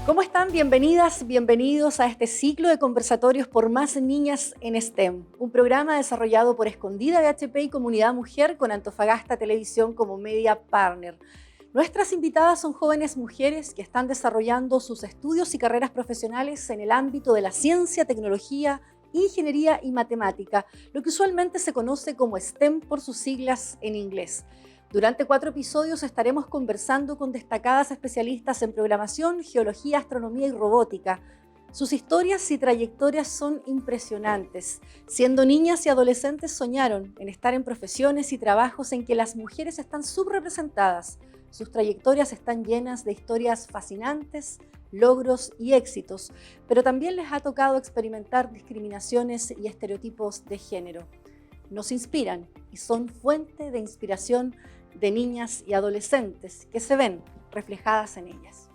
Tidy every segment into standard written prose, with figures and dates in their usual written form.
¿Cómo están? Bienvenidas, bienvenidos a este ciclo de conversatorios por más niñas en STEM, un programa desarrollado por Escondida BHP y Comunidad Mujer con Antofagasta Televisión como media partner. Nuestras invitadas son jóvenes mujeres que están desarrollando sus estudios y carreras profesionales en el ámbito de la ciencia, tecnología, ingeniería y matemática, lo que usualmente se conoce como STEM por sus siglas en inglés. Durante 4 episodios estaremos conversando con destacadas especialistas en programación, geología, astronomía y robótica. Sus historias y trayectorias son impresionantes. Siendo niñas y adolescentes soñaron en estar en profesiones y trabajos en que las mujeres están subrepresentadas. Sus trayectorias están llenas de historias fascinantes, logros y éxitos, pero también les ha tocado experimentar discriminaciones y estereotipos de género. Nos inspiran y son fuente de inspiración de niñas y adolescentes que se ven reflejadas en ellas.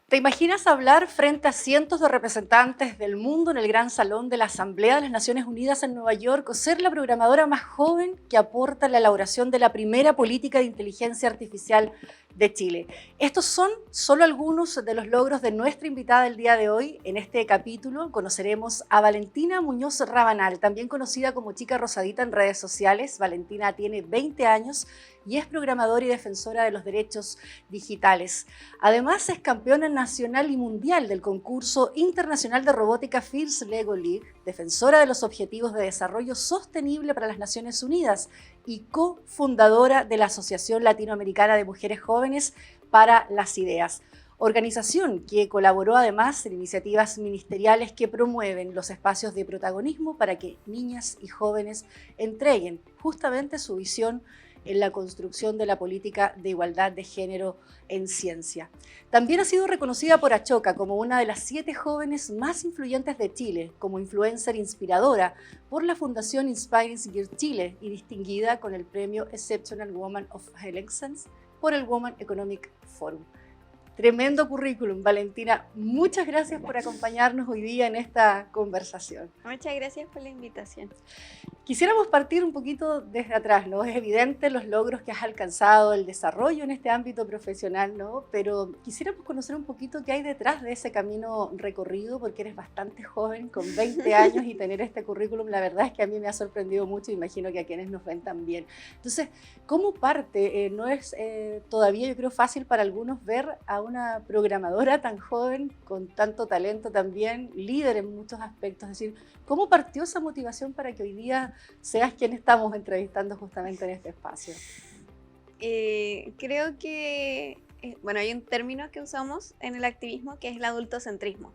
¿Te imaginas hablar frente a cientos de representantes del mundo en el gran salón de la Asamblea de las Naciones Unidas en Nueva York o ser la programadora más joven que aporta la elaboración de la primera política de inteligencia artificial de Chile? Estos son solo algunos de los logros de nuestra invitada del día de hoy. En este capítulo conoceremos a Valentina Muñoz Rabanal, también conocida como Chica Rosadita en redes sociales. Valentina tiene 20 años y es programadora y defensora de los derechos digitales. Además, es campeona nacional y mundial del concurso internacional de robótica FIRST Lego League, defensora de los objetivos de desarrollo sostenible para las Naciones Unidas y cofundadora de la Asociación Latinoamericana de Mujeres Jóvenes para las Ideas, organización que colaboró además en iniciativas ministeriales que promueven los espacios de protagonismo para que niñas y jóvenes entreguen justamente su visión en la construcción de la política de igualdad de género en ciencia. También ha sido reconocida por Achoca como una de las 7 jóvenes más influyentes de Chile, como influencer inspiradora por la Fundación Inspiring Girls Chile y distinguida con el premio Exceptional Woman of Excellence por el Women Economic Forum. Tremendo currículum, Valentina. Muchas gracias por acompañarnos hoy día en esta conversación. Muchas gracias por la invitación. Quisiéramos partir un poquito desde atrás, ¿no? Es evidente los logros que has alcanzado, el desarrollo en este ámbito profesional, ¿no? Pero quisiéramos conocer un poquito qué hay detrás de ese camino recorrido, porque eres bastante joven, con 20 años, y tener este currículum, la verdad es que a mí me ha sorprendido mucho, imagino que a quienes nos ven también. Entonces, ¿cómo parte? No es todavía, yo creo, fácil para algunos ver a una programadora tan joven, con tanto talento también, líder en muchos aspectos. Es decir, ¿cómo partió esa motivación para que hoy día seas quien estamos entrevistando justamente en este espacio? Creo que, bueno, hay un término que usamos en el activismo que es el adultocentrismo.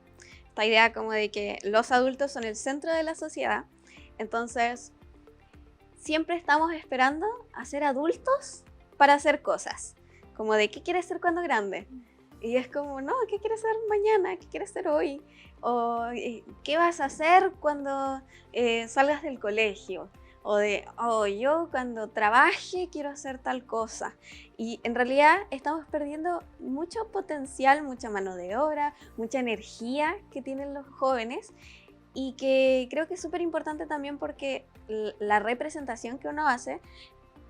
Esta idea como de que los adultos son el centro de la sociedad, entonces siempre estamos esperando a ser adultos para hacer cosas, como de ¿qué quieres ser cuando grande? Y es como, no, ¿qué quieres ser mañana? ¿Qué quieres ser hoy? O ¿qué vas a hacer cuando salgas del colegio? O de, oh, yo cuando trabaje quiero hacer tal cosa. Y en realidad estamos perdiendo mucho potencial, mucha mano de obra, mucha energía que tienen los jóvenes. Y que creo que es súper importante también porque la representación que uno hace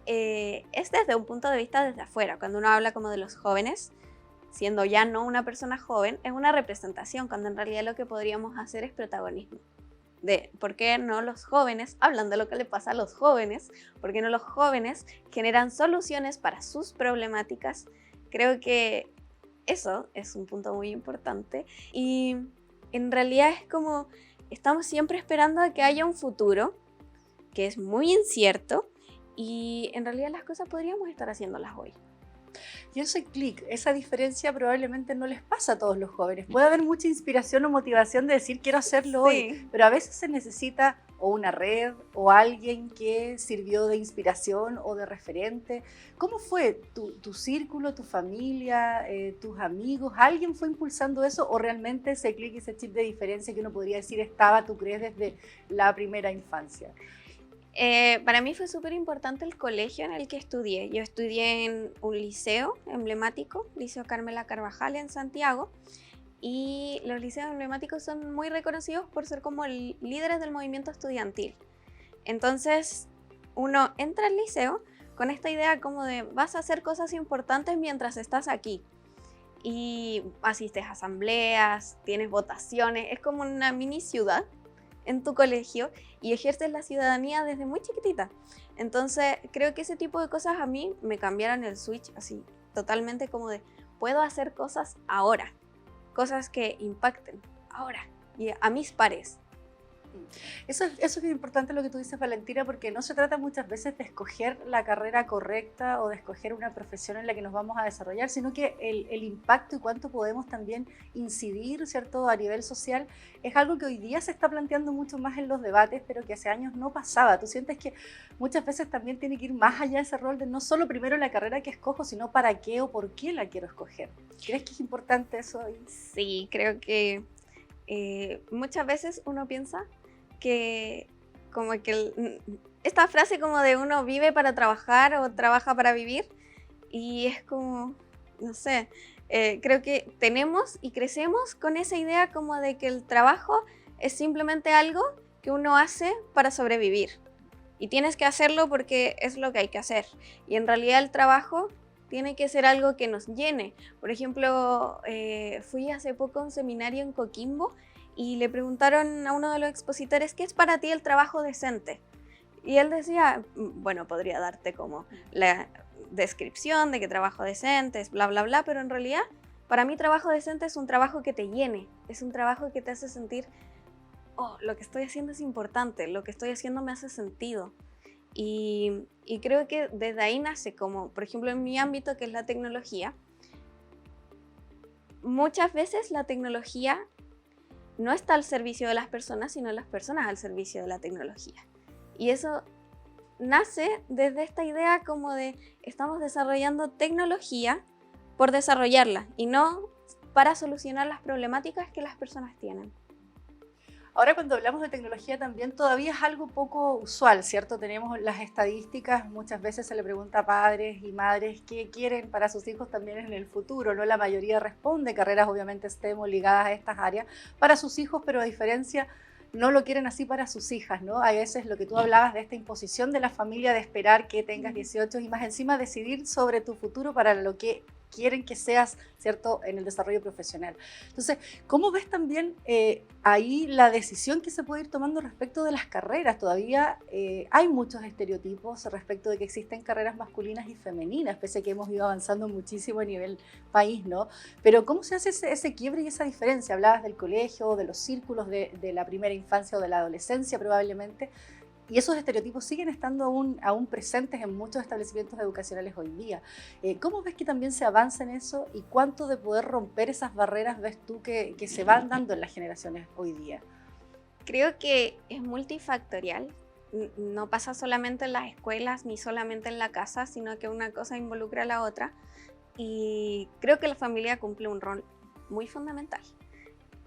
es desde un punto de vista desde afuera. Cuando uno habla como de los jóvenes, siendo ya no una persona joven, es una representación, cuando en realidad lo que podríamos hacer es protagonismo. De por qué no los jóvenes hablan de lo que le pasa a los jóvenes, por qué no los jóvenes generan soluciones para sus problemáticas. Creo que eso es un punto muy importante y en realidad es como estamos siempre esperando a que haya un futuro que es muy incierto y en realidad las cosas podríamos estar haciéndolas hoy. Y ese clic, esa diferencia probablemente no les pasa a todos los jóvenes. Puede haber mucha inspiración o motivación de decir quiero hacerlo hoy, pero a veces se necesita o una red o alguien que sirvió de inspiración o de referente. ¿Cómo fue tu círculo, tu familia, tus amigos? ¿Alguien fue impulsando eso o realmente ese clic, ese chip de diferencia que uno podría decir estaba, tú crees, desde la primera infancia? Para mí fue súper importante el colegio en el que estudié. Yo estudié en un liceo emblemático, Liceo Carmela Carvajal en Santiago, y los liceos emblemáticos son muy reconocidos por ser como líderes del movimiento estudiantil. Entonces, uno entra al liceo con esta idea como de vas a hacer cosas importantes mientras estás aquí. y asistes a asambleas, tienes votaciones, es como una mini ciudad en tu colegio y ejerces la ciudadanía desde muy chiquitita. Entonces creo que ese tipo de cosas a mí me cambiaron el switch así totalmente, como de puedo hacer cosas ahora, cosas que impacten ahora y a mis pares. Eso es importante lo que tú dices, Valentina, porque no se trata muchas veces de escoger la carrera correcta o de escoger una profesión en la que nos vamos a desarrollar, sino que el impacto y cuánto podemos también incidir, ¿cierto?, a nivel social, es algo que hoy día se está planteando mucho más en los debates, pero que hace años no pasaba. ¿Tú sientes que muchas veces también tiene que ir más allá ese rol de no solo primero la carrera que escojo, sino para qué o por qué la quiero escoger? ¿Crees que es importante eso hoy? Sí, creo que muchas veces uno piensa que como que esta frase como de uno vive para trabajar o trabaja para vivir, y es como, no sé, creo que tenemos y crecemos con esa idea como de que el trabajo es simplemente algo que uno hace para sobrevivir y tienes que hacerlo porque es lo que hay que hacer, y en realidad el trabajo tiene que ser algo que nos llene. Por ejemplo, fui hace poco a un seminario en Coquimbo y le preguntaron a uno de los expositores, ¿qué es para ti el trabajo decente? Y él decía, bueno, podría darte como la descripción de que trabajo decente es bla, bla, bla, pero en realidad para mí trabajo decente es un trabajo que te llene, es un trabajo que te hace sentir, oh, lo que estoy haciendo es importante, lo que estoy haciendo me hace sentido. Y creo que desde ahí nace, como por ejemplo en mi ámbito, que es la tecnología, muchas veces la tecnología no está al servicio de las personas, sino las personas al servicio de la tecnología. Y eso nace desde esta idea como de estamos desarrollando tecnología por desarrollarla y no para solucionar las problemáticas que las personas tienen. Ahora, cuando hablamos de tecnología también todavía es algo poco usual, ¿cierto? Tenemos las estadísticas, muchas veces se le pregunta a padres y madres qué quieren para sus hijos también en el futuro, ¿no? La mayoría responde carreras obviamente STEM o ligadas a estas áreas para sus hijos, pero a diferencia no lo quieren así para sus hijas, ¿no? A veces lo que tú hablabas de esta imposición de la familia de esperar que tengas 18 y más encima decidir sobre tu futuro para lo que quieren que seas, ¿cierto?, en el desarrollo profesional. Entonces, ¿cómo ves también ahí la decisión que se puede ir tomando respecto de las carreras? Todavía hay muchos estereotipos respecto de que existen carreras masculinas y femeninas, pese a que hemos ido avanzando muchísimo a nivel país, ¿no? Pero ¿cómo se hace ese quiebre y esa diferencia? Hablabas del colegio, de los círculos de la primera infancia o de la adolescencia probablemente, y esos estereotipos siguen estando aún presentes en muchos establecimientos educacionales hoy día. ¿Cómo ves que también se avanza en eso y cuánto de poder romper esas barreras ves tú que se van dando en las generaciones hoy día? Creo que es multifactorial. No pasa solamente en las escuelas ni solamente en la casa, sino que una cosa involucra a la otra. Y creo que la familia cumple un rol muy fundamental,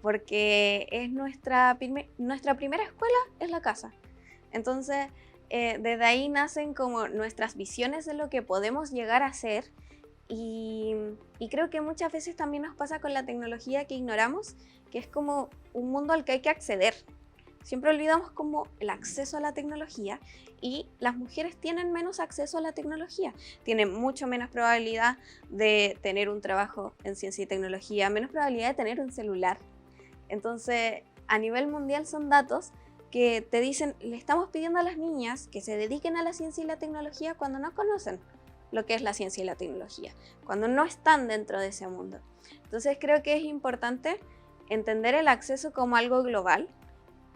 porque es nuestra primera escuela es la casa. Entonces, desde ahí nacen como nuestras visiones de lo que podemos llegar a ser, y creo que muchas veces también nos pasa con la tecnología que ignoramos, que es como un mundo al que hay que acceder. Siempre olvidamos como el acceso a la tecnología, y las mujeres tienen menos acceso a la tecnología, tienen mucho menos probabilidad de tener un trabajo en ciencia y tecnología, menos probabilidad de tener un celular. Entonces, a nivel mundial son datos que te dicen, le estamos pidiendo a las niñas que se dediquen a la ciencia y la tecnología cuando no conocen lo que es la ciencia y la tecnología, cuando no están dentro de ese mundo. Entonces creo que es importante entender el acceso como algo global,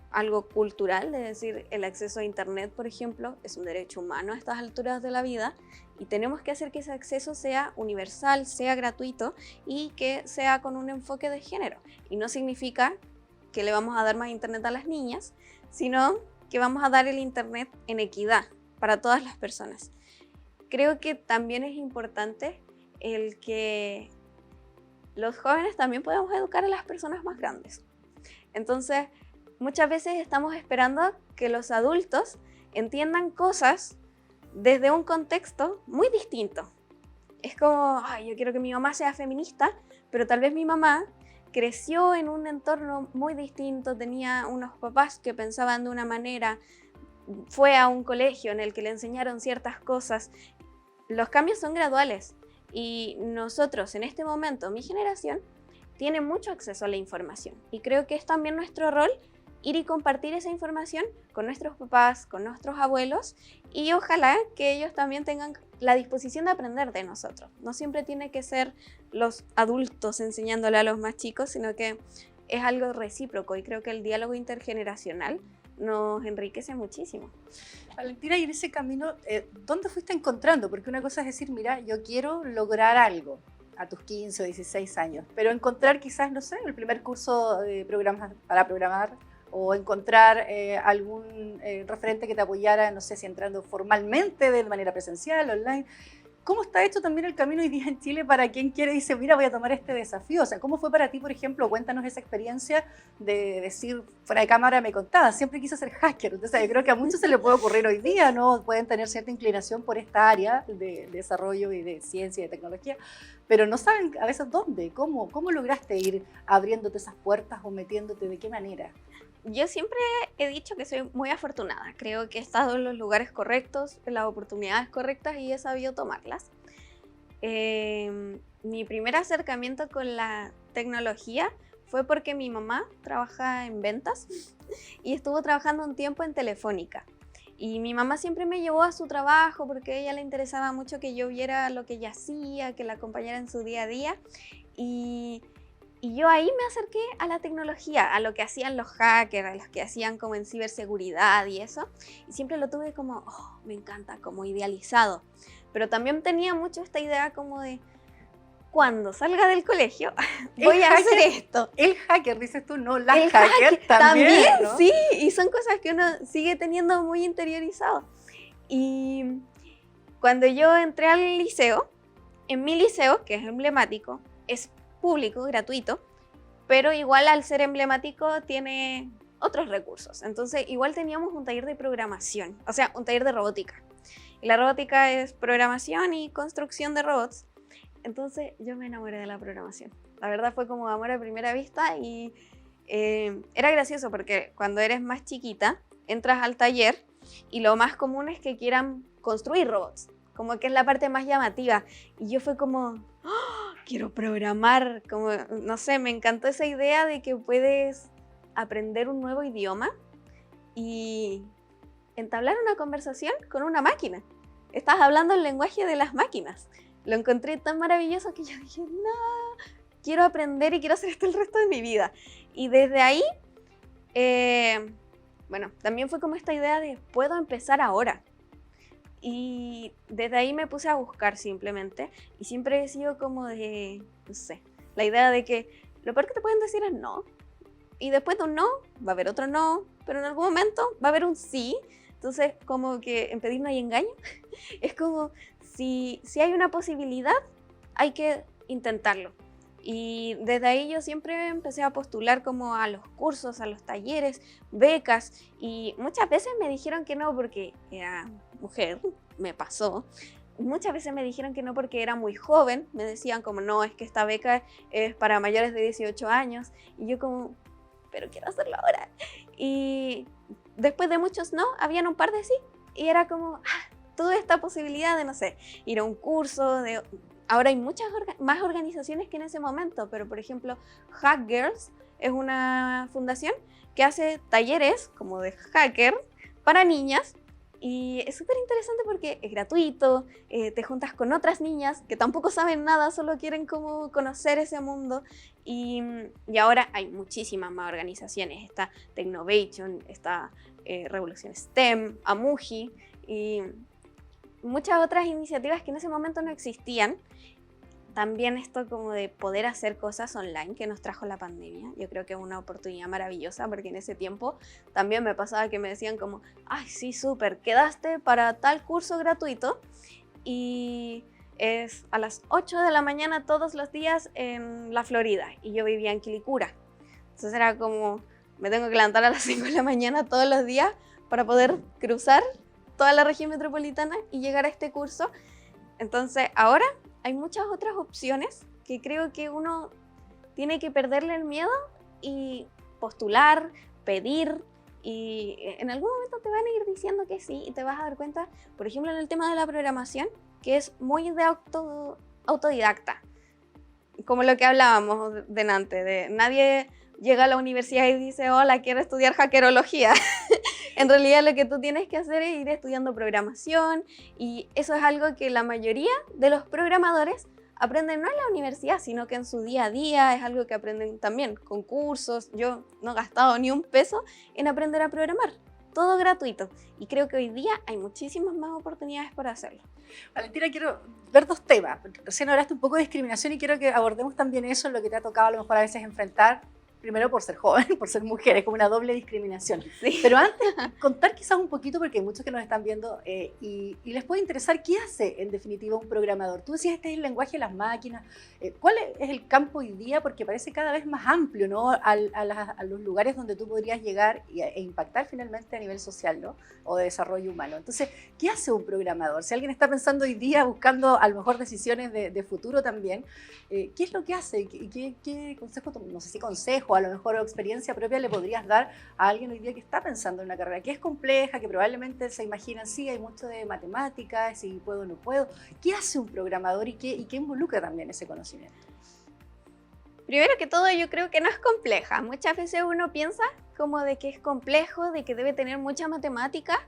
algo cultural, es decir, el acceso a Internet, por ejemplo, es un derecho humano a estas alturas de la vida, y tenemos que hacer que ese acceso sea universal, sea gratuito y que sea con un enfoque de género. Y no significa que le vamos a dar más Internet a las niñas, sino que vamos a dar el Internet en equidad para todas las personas. Creo que también es importante el que los jóvenes también podamos educar a las personas más grandes. Entonces, muchas veces estamos esperando que los adultos entiendan cosas desde un contexto muy distinto. Es como, ay, yo quiero que mi mamá sea feminista, pero tal vez mi mamá creció en un entorno muy distinto, tenía unos papás que pensaban de una manera, fue a un colegio en el que le enseñaron ciertas cosas. Los cambios son graduales Y nosotros en este momento, mi generación, tiene mucho acceso a la información. Y creo que es también nuestro rol ir y compartir esa información con nuestros papás, con nuestros abuelos, y ojalá que ellos también tengan la disposición de aprender de nosotros. No siempre tiene que ser los adultos enseñándole a los más chicos, sino que es algo recíproco, y creo que el diálogo intergeneracional nos enriquece muchísimo. Valentina, y en ese camino, ¿dónde fuiste encontrando? Porque una cosa es decir, mira, yo quiero lograr algo a tus 15 o 16 años, pero encontrar quizás, no sé, el primer curso de programas para programar, o encontrar algún referente que te apoyara, no sé si entrando formalmente de manera presencial, online. ¿Cómo está hecho también el camino hoy día en Chile para quien quiere dice, mira, voy a tomar este desafío? O sea, ¿cómo fue para ti, por ejemplo? Cuéntanos esa experiencia de decir, fuera de cámara me contabas, siempre quise ser hacker. Entonces, yo creo que a muchos se les puede ocurrir hoy día, ¿no? Pueden tener cierta inclinación por esta área de desarrollo y de ciencia y de tecnología, pero no saben a veces dónde, cómo lograste ir abriéndote esas puertas o metiéndote, de qué manera. Yo siempre he dicho que soy muy afortunada. Creo que he estado en los lugares correctos, en las oportunidades correctas, y he sabido tomarlas. Mi primer acercamiento con la tecnología fue porque mi mamá trabaja en ventas y estuvo trabajando un tiempo en Telefónica. Y mi mamá siempre me llevó a su trabajo porque a ella le interesaba mucho que yo viera lo que ella hacía, que la acompañara en su día a día. Y yo ahí me acerqué a la tecnología, a lo que hacían los hackers, a los que hacían como en ciberseguridad y eso. Y siempre lo tuve como, oh, me encanta, como idealizado. Pero también tenía mucho esta idea como de, cuando salga del colegio, voy a hacer esto. El hacker, dices tú, no, la hacker también, ¿no? Sí, y son cosas que uno sigue teniendo muy interiorizado. Y cuando yo entré al liceo, en mi liceo, que es emblemático, es público, gratuito, pero igual al ser emblemático tiene otros recursos. Entonces igual teníamos un taller de programación, o sea, un taller de robótica. Y la robótica es programación y construcción de robots. Entonces yo me enamoré de la programación. La verdad fue como amor a primera vista, y era gracioso porque cuando eres más chiquita entras al taller y lo más común es que quieran construir robots, como que es la parte más llamativa. Y yo fue como, ¡oh! Quiero programar, como, no sé, me encantó esa idea de que puedes aprender un nuevo idioma y entablar una conversación con una máquina. Estás hablando el lenguaje de las máquinas. Lo encontré tan maravilloso que yo dije, no, quiero aprender y quiero hacer esto el resto de mi vida. Y desde ahí, bueno, también fue como esta idea de, puedo empezar ahora. Y desde ahí me puse a buscar simplemente, y siempre he sido como de, no sé, la idea de que lo peor que te pueden decir es no, y después de un no, va a haber otro no, pero en algún momento va a haber un sí. Entonces, como que en pedir no hay engaño. Es como, si hay una posibilidad, hay que intentarlo. Y desde ahí yo siempre empecé a postular como a los cursos, a los talleres, becas, y muchas veces me dijeron que no porque era mujer, me pasó. Muchas veces me dijeron que no porque era muy joven, me decían como, no, es que esta beca es para mayores de 18 años, y yo como, pero quiero hacerlo ahora. Y después de muchos no, habían un par de sí, y era como, toda esta posibilidad de, no sé, ir a un curso, ahora hay muchas más organizaciones que en ese momento, pero por ejemplo, Hack Girls es una fundación que hace talleres como de hacker para niñas, y es súper interesante porque es gratuito, te juntas con otras niñas que tampoco saben nada, solo quieren como conocer ese mundo, y ahora hay muchísimas más organizaciones. Está Technovation, está Revolución STEM, Amuji y muchas otras iniciativas que en ese momento no existían. También esto como de poder hacer cosas online que nos trajo la pandemia, yo creo que es una oportunidad maravillosa, porque en ese tiempo también me pasaba que me decían como, ay sí, súper, quedaste para tal curso gratuito y es a las 8 de la mañana todos los días en la Florida, y yo vivía en Quilicura. Entonces era como, me tengo que levantar a las 5 de la mañana todos los días para poder cruzar toda la región metropolitana y llegar a este curso. Entonces ahora hay muchas otras opciones que creo que uno tiene que perderle el miedo y postular, pedir, y en algún momento te van a ir diciendo que sí, y te vas a dar cuenta, por ejemplo, en el tema de la programación, que es muy de autodidacta. Como lo que hablábamos delante, de nadie llega a la universidad y dice, hola, quiero estudiar hackerología. En realidad lo que tú tienes que hacer es ir estudiando programación, y eso es algo que la mayoría de los programadores aprenden no en la universidad, sino que en su día a día, es algo que aprenden también con cursos. Yo no he gastado ni un peso en aprender a programar, todo gratuito, y creo que hoy día hay muchísimas más oportunidades para hacerlo. Valentina, quiero ver dos temas. Recién hablaste un poco de discriminación y quiero que abordemos también eso, lo que te ha tocado a lo mejor a veces enfrentar. Primero por ser joven, por ser mujer, es como una doble discriminación. Sí. Pero antes, contar quizás un poquito, porque hay muchos que nos están viendo y les puede interesar qué hace en definitiva un programador. Tú decías, este es el lenguaje de las máquinas. ¿Cuál es el campo hoy día? Porque parece cada vez más amplio, ¿no? A los lugares donde tú podrías llegar e impactar finalmente a nivel social, ¿no? O de desarrollo humano. Entonces, ¿qué hace un programador? Si alguien está pensando hoy día, buscando a lo mejor decisiones de futuro también, ¿qué es lo que hace? ¿Qué consejo, no sé si consejo, a lo mejor o experiencia propia le podrías dar a alguien hoy día que está pensando en una carrera que es compleja, que probablemente se imagina, sí, hay mucho de matemáticas, si puedo o no puedo? ¿Qué hace un programador y qué involucra también ese conocimiento? Primero que todo, yo creo que no es compleja. Muchas veces uno piensa como de que es complejo, de que debe tener mucha matemática,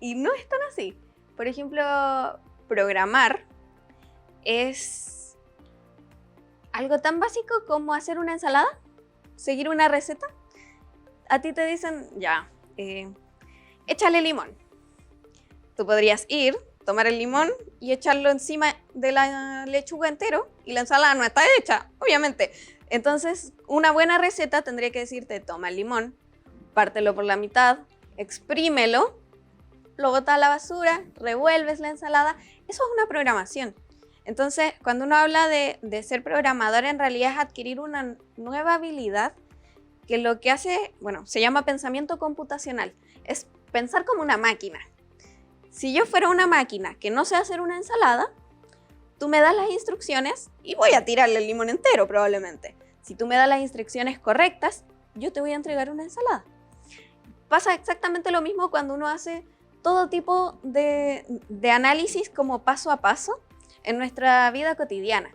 y no es tan así. Por ejemplo, programar es algo tan básico como hacer una ensalada, seguir una receta. A ti te dicen, ya, échale limón. Tú podrías ir, tomar el limón y echarlo encima de la lechuga entero, y la ensalada no está hecha, obviamente. Entonces, una buena receta tendría que decirte, toma el limón, pártelo por la mitad, exprímelo, lo botas a la basura, revuelves la ensalada. Eso es una programación. Entonces, cuando uno habla de ser programador, en realidad es adquirir una nueva habilidad que lo que hace, bueno, se llama pensamiento computacional. Es pensar como una máquina. Si yo fuera una máquina que no sé hacer una ensalada, tú me das las instrucciones y voy a tirarle el limón entero probablemente. Si tú me das las instrucciones correctas, yo te voy a entregar una ensalada. Pasa exactamente lo mismo cuando uno hace todo tipo de análisis como paso a paso en nuestra vida cotidiana.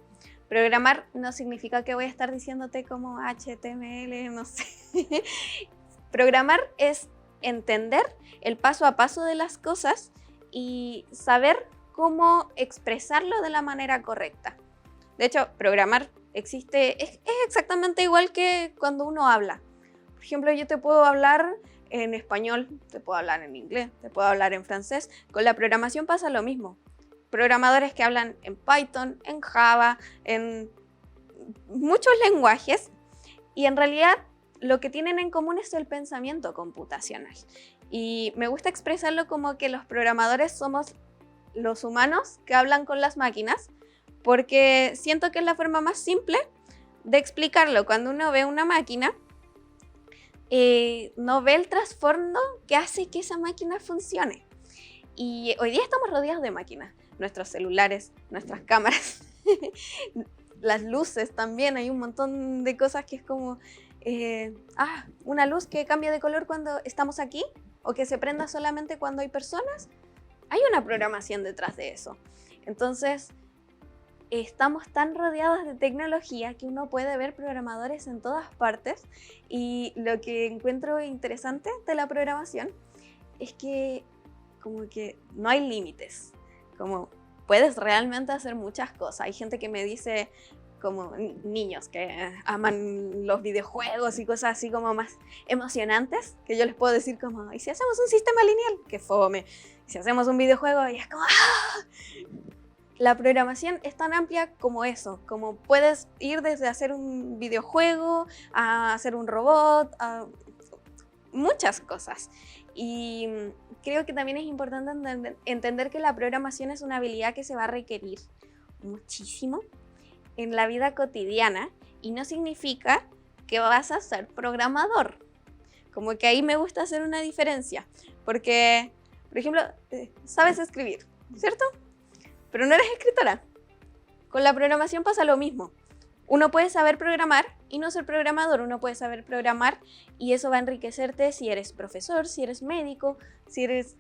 Programar no significa que voy a estar diciéndote como HTML, no sé. Programar es entender el paso a paso de las cosas y saber cómo expresarlo de la manera correcta. De hecho, programar es exactamente igual que cuando uno habla. Por ejemplo, yo te puedo hablar en español, te puedo hablar en inglés, te puedo hablar en francés. Con la programación pasa lo mismo. Programadores que hablan en Python, en Java, en muchos lenguajes, y en realidad lo que tienen en común es el pensamiento computacional. Y me gusta expresarlo como que los programadores somos los humanos que hablan con las máquinas, porque siento que es la forma más simple de explicarlo. Cuando uno ve una máquina, no ve el trasfondo que hace que esa máquina funcione. Y hoy día estamos rodeados de máquinas. Nuestros celulares, nuestras cámaras, las luces también. Hay un montón de cosas que es como una luz que cambia de color cuando estamos aquí, o que se prenda solamente cuando hay personas. Hay una programación detrás de eso. Entonces, estamos tan rodeados de tecnología que uno puede ver programadores en todas partes, y lo que encuentro interesante de la programación es que como que no hay límites, como puedes realmente hacer muchas cosas. Hay gente que me dice, como niños que aman los videojuegos y cosas así como más emocionantes, que yo les puedo decir como, ¿y si hacemos un sistema lineal? ¡Qué fome! Si hacemos un videojuego, y es como, ¡ah! La programación es tan amplia como eso, como puedes ir desde hacer un videojuego a hacer un robot, a muchas cosas. Y creo que también es importante entender que la programación es una habilidad que se va a requerir muchísimo en la vida cotidiana, y no significa que vas a ser programador. Como que ahí me gusta hacer una diferencia, porque, por ejemplo, sabes escribir, ¿cierto? Pero no eres escritora. Con la programación pasa lo mismo. Uno puede saber programar y no ser programador. Uno puede saber programar y eso va a enriquecerte si eres profesor, si eres médico, si eres...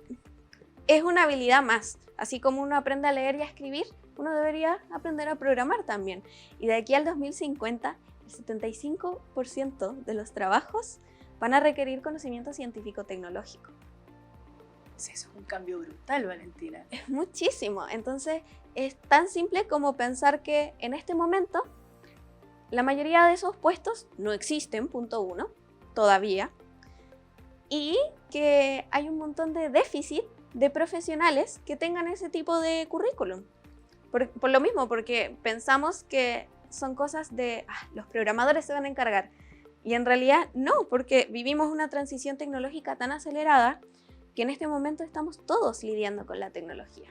Es una habilidad más. Así como uno aprende a leer y a escribir, uno debería aprender a programar también. Y de aquí al 2050, el 75% de los trabajos van a requerir conocimiento científico-tecnológico. Sí, eso es un cambio brutal, Valentina. Es muchísimo. Entonces, es tan simple como pensar que en este momento la mayoría de esos puestos no existen, punto uno, todavía, y que hay un montón de déficit de profesionales que tengan ese tipo de currículum. Por lo mismo, porque pensamos que son cosas de los programadores se van a encargar. Y en realidad no, porque vivimos una transición tecnológica tan acelerada que en este momento estamos todos lidiando con la tecnología.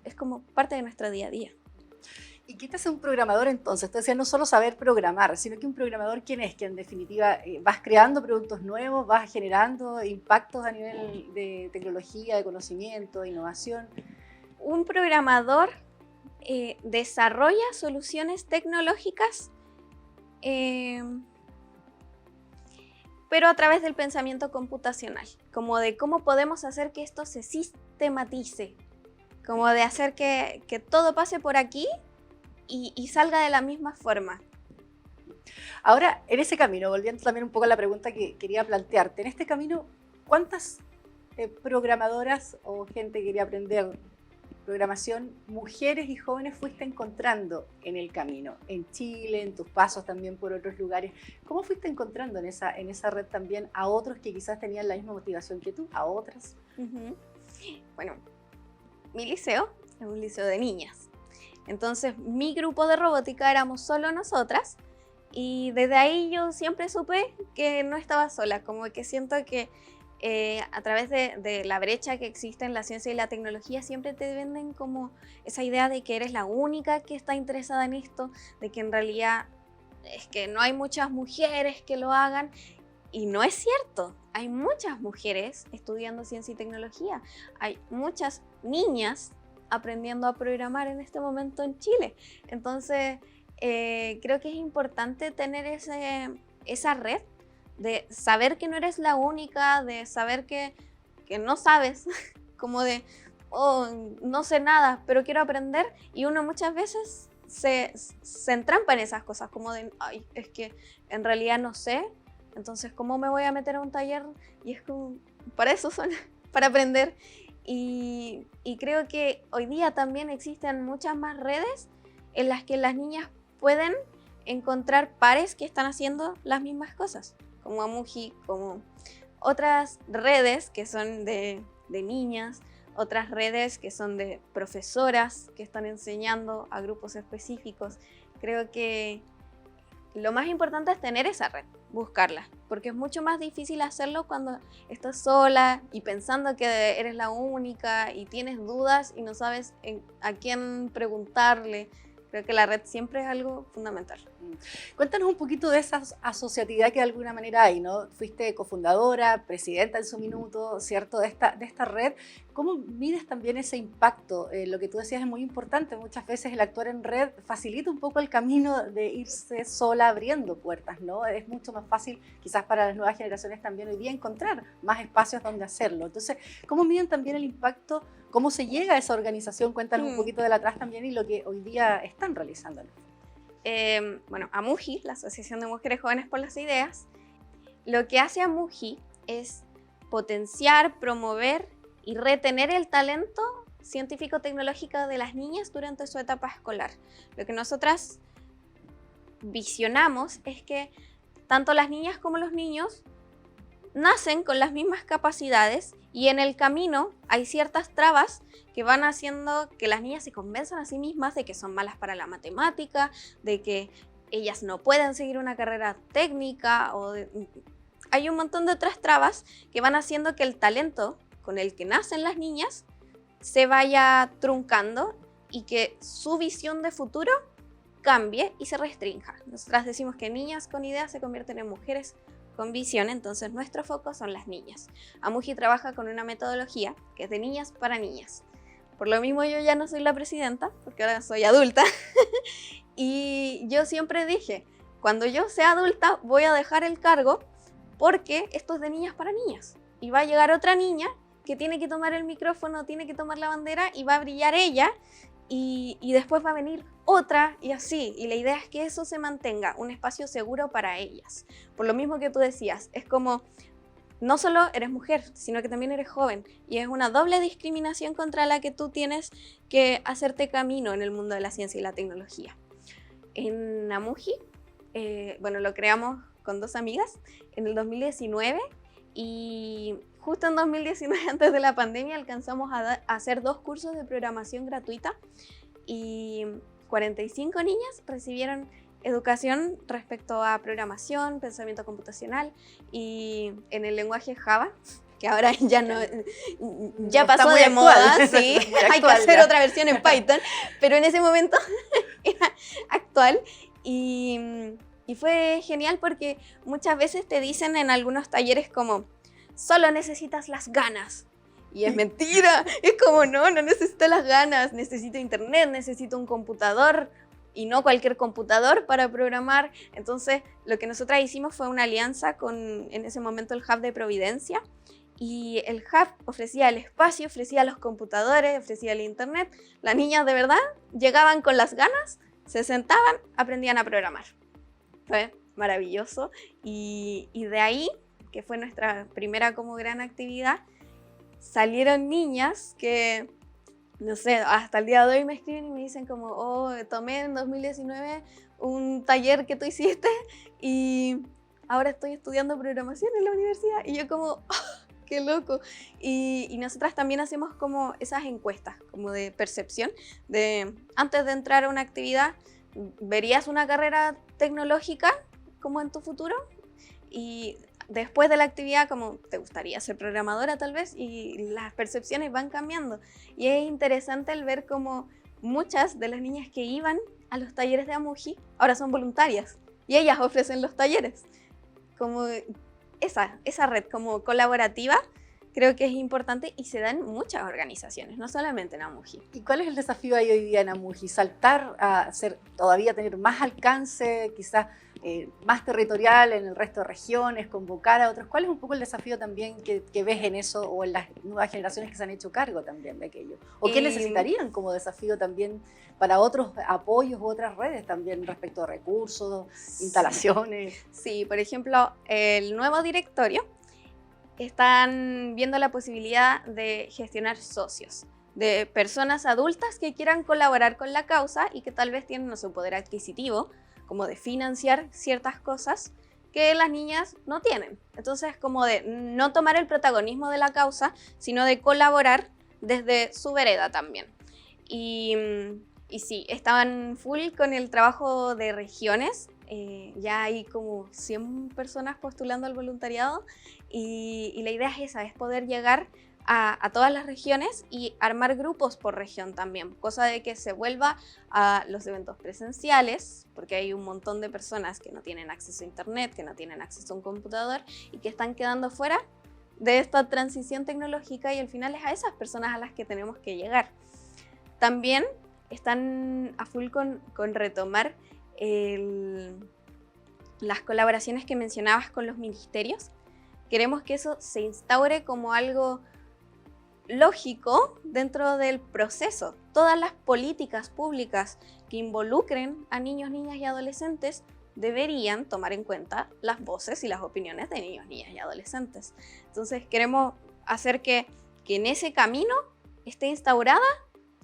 Es como parte de nuestro día a día. ¿Y qué te hace un programador entonces? Tú decías no solo saber programar, sino que un programador, ¿quién es? Que en definitiva vas creando productos nuevos, vas generando impactos a nivel de tecnología, de conocimiento, de innovación. Un programador desarrolla soluciones tecnológicas, pero a través del pensamiento computacional, como de cómo podemos hacer que esto se sistematice, como de hacer que todo pase por aquí y salga de la misma forma. Ahora, en ese camino, volviendo también un poco a la pregunta que quería plantearte, en este camino, ¿cuántas programadoras o gente que quería aprender programación, mujeres y jóvenes fuiste encontrando en el camino? En Chile, en tus pasos también por otros lugares. ¿Cómo fuiste encontrando en esa red también a otros que quizás tenían la misma motivación que tú, a otras? Bueno, mi liceo es un liceo de niñas. Entonces, mi grupo de robótica éramos solo nosotras y desde ahí yo siempre supe que no estaba sola, como que siento que a través de la brecha que existe en la ciencia y la tecnología siempre te venden como esa idea de que eres la única que está interesada en esto, de que en realidad es que no hay muchas mujeres que lo hagan y no es cierto. Hay muchas mujeres estudiando ciencia y tecnología, hay muchas niñas aprendiendo a programar en este momento en Chile. Entonces, creo que es importante tener esa red de saber que no eres la única, de saber que no sabes, como de, no sé nada, pero quiero aprender. Y uno muchas veces se entrampa en esas cosas, como de, ay, es que en realidad no sé, entonces, ¿cómo me voy a meter a un taller? Y es como, para eso son, para aprender. Y creo que hoy día también existen muchas más redes en las que las niñas pueden encontrar pares que están haciendo las mismas cosas, como Amuji, como otras redes que son de niñas, otras redes que son de profesoras que están enseñando a grupos específicos. Creo que lo más importante es tener esa red, buscarla, porque es mucho más difícil hacerlo cuando estás sola y pensando que eres la única y tienes dudas y no sabes a quién preguntarle. Creo que la red siempre es algo fundamental. Cuéntanos un poquito de esa asociatividad que de alguna manera hay, ¿no? Fuiste cofundadora, presidenta en su minuto, ¿cierto? De esta red. ¿Cómo mides también ese impacto? Lo que tú decías es muy importante. Muchas veces el actuar en red facilita un poco el camino de irse sola abriendo puertas, ¿no? Es mucho más fácil, quizás para las nuevas generaciones también hoy día, encontrar más espacios donde hacerlo. Entonces, ¿cómo miden también el impacto? ¿Cómo se llega a esa organización? Cuéntanos un poquito de la atrás también y lo que hoy día están realizando. Bueno, Amuji, la Asociación de Mujeres Jóvenes por las Ideas, lo que hace Amuji es potenciar, promover y retener el talento científico-tecnológico de las niñas durante su etapa escolar. Lo que nosotras visionamos es que tanto las niñas como los niños nacen con las mismas capacidades y en el camino hay ciertas trabas que van haciendo que las niñas se convenzan a sí mismas de que son malas para la matemática, de que ellas no pueden seguir una carrera técnica hay un montón de otras trabas que van haciendo que el talento con el que nacen las niñas se vaya truncando y que su visión de futuro cambie y se restrinja. Nosotras decimos que niñas con ideas se convierten en mujeres con visión, entonces nuestro foco son las niñas. Amuji trabaja con una metodología que es de niñas para niñas. Por lo mismo yo ya no soy la presidenta, porque ahora soy adulta, y yo siempre dije, cuando yo sea adulta voy a dejar el cargo porque esto es de niñas para niñas. Y va a llegar otra niña que tiene que tomar el micrófono, tiene que tomar la bandera y va a brillar ella y después va a venir otra y así. Y la idea es que eso se mantenga, un espacio seguro para ellas. Por lo mismo que tú decías, es como no solo eres mujer, sino que también eres joven. Y es una doble discriminación contra la que tú tienes que hacerte camino en el mundo de la ciencia y la tecnología. En Amuji, bueno, lo creamos con 2 amigas en el 2019 y justo en 2019, antes de la pandemia, alcanzamos a hacer 2 cursos de programación gratuita y 45 niñas recibieron educación respecto a programación, pensamiento computacional y en el lenguaje Java, que ahora ya no, ya pasó de moda, sí, hay que hacer otra versión en Python, pero en ese momento era actual y fue genial porque muchas veces te dicen en algunos talleres como, solo necesitas las ganas. Y es mentira, es como no necesito las ganas, necesito internet, necesito un computador y no cualquier computador para programar. Entonces lo que nosotras hicimos fue una alianza con en ese momento el Hub de Providencia y el Hub ofrecía el espacio, ofrecía los computadores, ofrecía el internet. Las niñas de verdad llegaban con las ganas, se sentaban, aprendían a programar. Fue maravilloso y de ahí, que fue nuestra primera como gran actividad, salieron niñas que, no sé, hasta el día de hoy me escriben y me dicen como, oh, tomé en 2019 un taller que tú hiciste y ahora estoy estudiando programación en la universidad. Y yo como, oh, qué loco. Y nosotras también hacemos como esas encuestas, como de percepción, de antes de entrar a una actividad, ¿verías una carrera tecnológica como en tu futuro? Y después de la actividad, como te gustaría ser programadora tal vez, y las percepciones van cambiando. Y es interesante el ver cómo muchas de las niñas que iban a los talleres de Amuji ahora son voluntarias y ellas ofrecen los talleres. Como esa red como colaborativa creo que es importante y se da en muchas organizaciones, no solamente en Amuji. ¿Y cuál es el desafío ahí hoy día en Amuji? ¿Saltar a todavía tener más alcance, quizás más territorial en el resto de regiones, convocar a otros? ¿Cuál es un poco el desafío también que ves en eso o en las nuevas generaciones que se han hecho cargo también de aquello? ¿O qué necesitarían como desafío también para otros apoyos u otras redes también respecto a recursos, instalaciones? Sí, por ejemplo, el nuevo directorio están viendo la posibilidad de gestionar socios, de personas adultas que quieran colaborar con la causa y que tal vez tienen no su poder adquisitivo, como de financiar ciertas cosas que las niñas no tienen. Entonces, como de no tomar el protagonismo de la causa, sino de colaborar desde su vereda también. Y sí, estaban full con el trabajo de regiones. Ya hay como 100 personas postulando al voluntariado y la idea es esa, es poder llegar a todas las regiones y armar grupos por región también, cosa de que se vuelva a los eventos presenciales, porque hay un montón de personas que no tienen acceso a internet, que no tienen acceso a un computador y que están quedando fuera de esta transición tecnológica y al final es a esas personas a las que tenemos que llegar. También están a full con retomar las colaboraciones que mencionabas con los ministerios. Queremos que eso se instaure como algo lógico dentro del proceso. Todas las políticas públicas que involucren a niños, niñas y adolescentes deberían tomar en cuenta las voces y las opiniones de niños, niñas y adolescentes. Entonces queremos hacer que en ese camino esté instaurada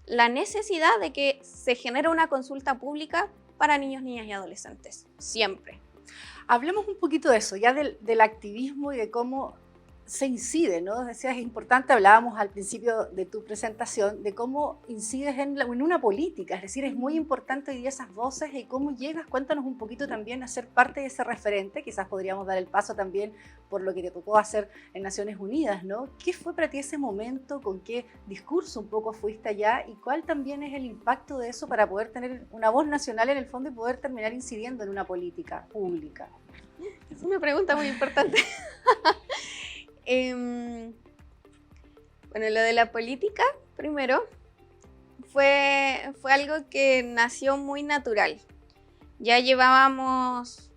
la necesidad de que se genere una consulta pública para niños, niñas y adolescentes, siempre. Hablemos un poquito de eso, ya del activismo y de cómo se incide, ¿no? Decías, es importante, hablábamos al principio de tu presentación, de cómo incides en una política, es decir, es muy importante hoy día esas voces y cómo llegas, cuéntanos un poquito también a ser parte de ese referente, quizás podríamos dar el paso también por lo que te tocó hacer en Naciones Unidas, ¿no? ¿Qué fue para ti ese momento? ¿Con qué discurso un poco fuiste allá? ¿Y cuál también es el impacto de eso para poder tener una voz nacional en el fondo y poder terminar incidiendo en una política pública? Es una pregunta muy importante. Bueno, lo de la política, primero, fue algo que nació muy natural. Ya llevábamos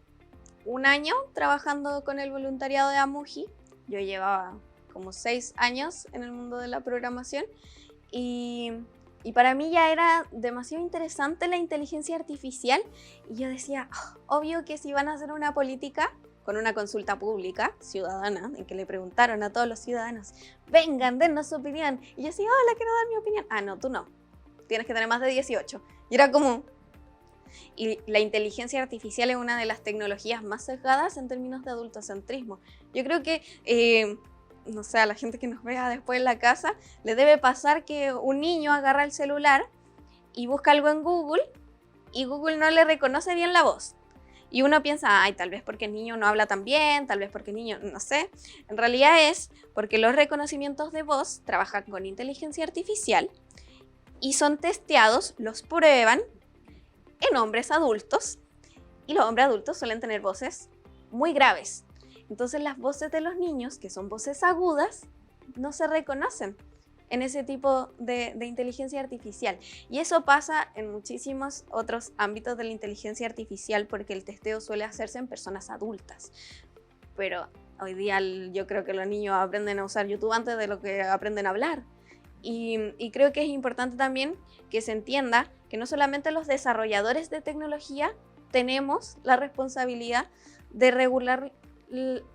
un año trabajando con el voluntariado de Amuji. Yo llevaba como 6 años en el mundo de la programación y Y para mí ya era demasiado interesante la inteligencia artificial y yo decía, obvio que si van a hacer una política con una consulta pública, ciudadana, en que le preguntaron a todos los ciudadanos, vengan, dennos su opinión. Y yo decía, hola, quiero dar mi opinión. Ah, no, tú no. Tienes que tener más de 18. Y era como... Y la inteligencia artificial es una de las tecnologías más sesgadas en términos de adultocentrismo. Yo creo que, no sé, a la gente que nos vea después en la casa, le debe pasar que un niño agarra el celular y busca algo en Google y Google no le reconoce bien la voz. Y uno piensa, ay, tal vez porque el niño no habla tan bien, tal vez porque el niño, no sé. En realidad es porque los reconocimientos de voz trabajan con inteligencia artificial y son testeados, los prueban en hombres adultos, y los hombres adultos suelen tener voces muy graves. Entonces las voces de los niños, que son voces agudas, no se reconocen en ese tipo de inteligencia artificial. Y eso pasa en muchísimos otros ámbitos de la inteligencia artificial porque el testeo suele hacerse en personas adultas. Pero hoy día yo creo que los niños aprenden a usar YouTube antes de lo que aprenden a hablar. Y creo que es importante también que se entienda que no solamente los desarrolladores de tecnología tenemos la responsabilidad de regular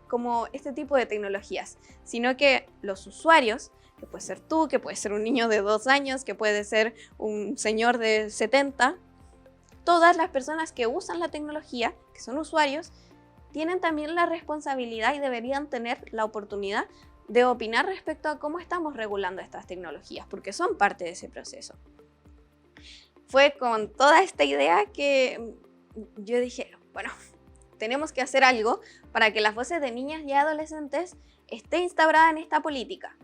como este tipo de tecnologías, sino que los usuarios, que puede ser tú, que puede ser un niño de 2 años, que puede ser un señor de 70, todas las personas que usan la tecnología, que son usuarios, tienen también la responsabilidad y deberían tener la oportunidad de opinar respecto a cómo estamos regulando estas tecnologías, porque son parte de ese proceso. Fue con toda esta idea que yo dije, bueno, tenemos que hacer algo para que las voces de niñas y adolescentes estén instauradas en esta política.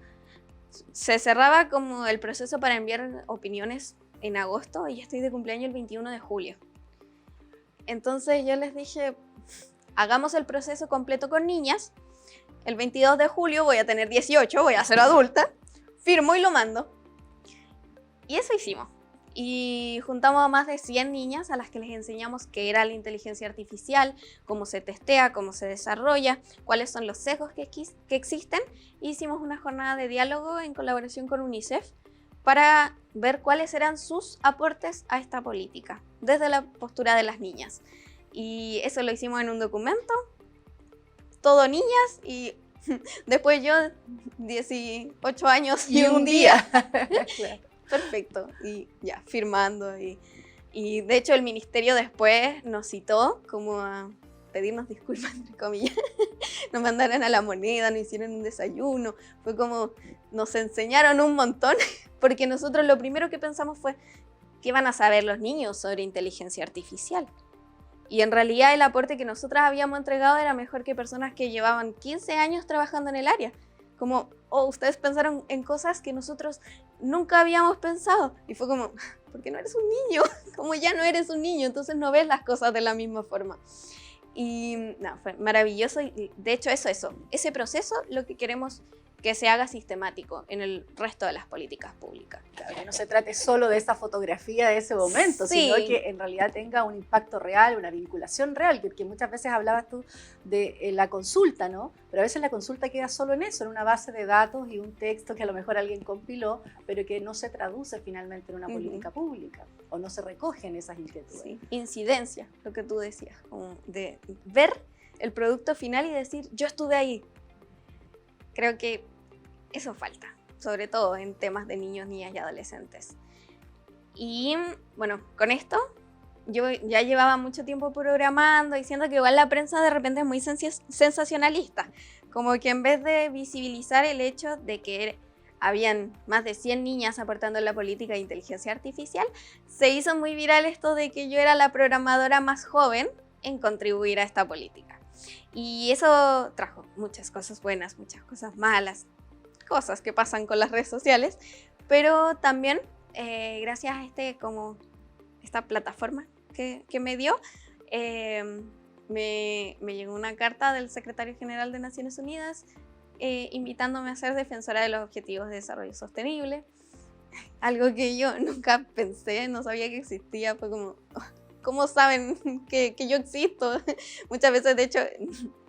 Se cerraba como el proceso para enviar opiniones en agosto y yo estoy de cumpleaños el 21 de julio. Entonces yo les dije, hagamos el proceso completo con niñas. El 22 de julio voy a tener 18, voy a ser adulta, firmo y lo mando. Y eso hicimos. Y juntamos a más de 100 niñas a las que les enseñamos qué era la inteligencia artificial, cómo se testea, cómo se desarrolla, cuáles son los sesgos que existen. E hicimos una jornada de diálogo en colaboración con UNICEF para ver cuáles eran sus aportes a esta política, desde la postura de las niñas. Y eso lo hicimos en un documento, todo niñas, y después yo, 18 años y un día. Claro. Perfecto, y ya, firmando. Y de hecho el ministerio después nos citó como a pedirnos disculpas, entre comillas. Nos mandaron a La Moneda, nos hicieron un desayuno. Fue como, nos enseñaron un montón, porque nosotros lo primero que pensamos fue, ¿qué van a saber los niños sobre inteligencia artificial? Y en realidad el aporte que nosotras habíamos entregado era mejor que personas que llevaban 15 años trabajando en el área. Como, ustedes pensaron en cosas que nosotros nunca habíamos pensado. Y fue como, porque no eres un niño, como ya no eres un niño, entonces no ves las cosas de la misma forma. Y no, fue maravilloso y de hecho ese proceso lo que queremos que se haga sistemático en el resto de las políticas públicas. Claro, que no se trate solo de esa fotografía de ese momento, Sí, sino que en realidad tenga un impacto real, una vinculación real, que muchas veces hablabas tú de la consulta, ¿no? Pero a veces la consulta queda solo en eso, en una base de datos y un texto que a lo mejor alguien compiló, pero que no se traduce finalmente en una política pública, o no se recogen esas inquietudes. Sí. Incidencia, lo que tú decías, como de ver el producto final y decir, yo estuve ahí. Creo que eso falta, sobre todo en temas de niños, niñas y adolescentes. Y bueno, con esto yo ya llevaba mucho tiempo programando y siento que igual la prensa de repente es muy sensacionalista, como que en vez de visibilizar el hecho de que habían más de 100 niñas aportando en la política de inteligencia artificial, se hizo muy viral esto de que yo era la programadora más joven en contribuir a esta política. Y eso trajo muchas cosas buenas, muchas cosas malas, cosas que pasan con las redes sociales, pero también gracias a esta plataforma que me dio, me llegó una carta del secretario general de Naciones Unidas invitándome a ser defensora de los Objetivos de Desarrollo Sostenible, algo que yo nunca pensé, no sabía que existía. Fue como, ¿cómo saben que yo existo? Muchas veces, de hecho,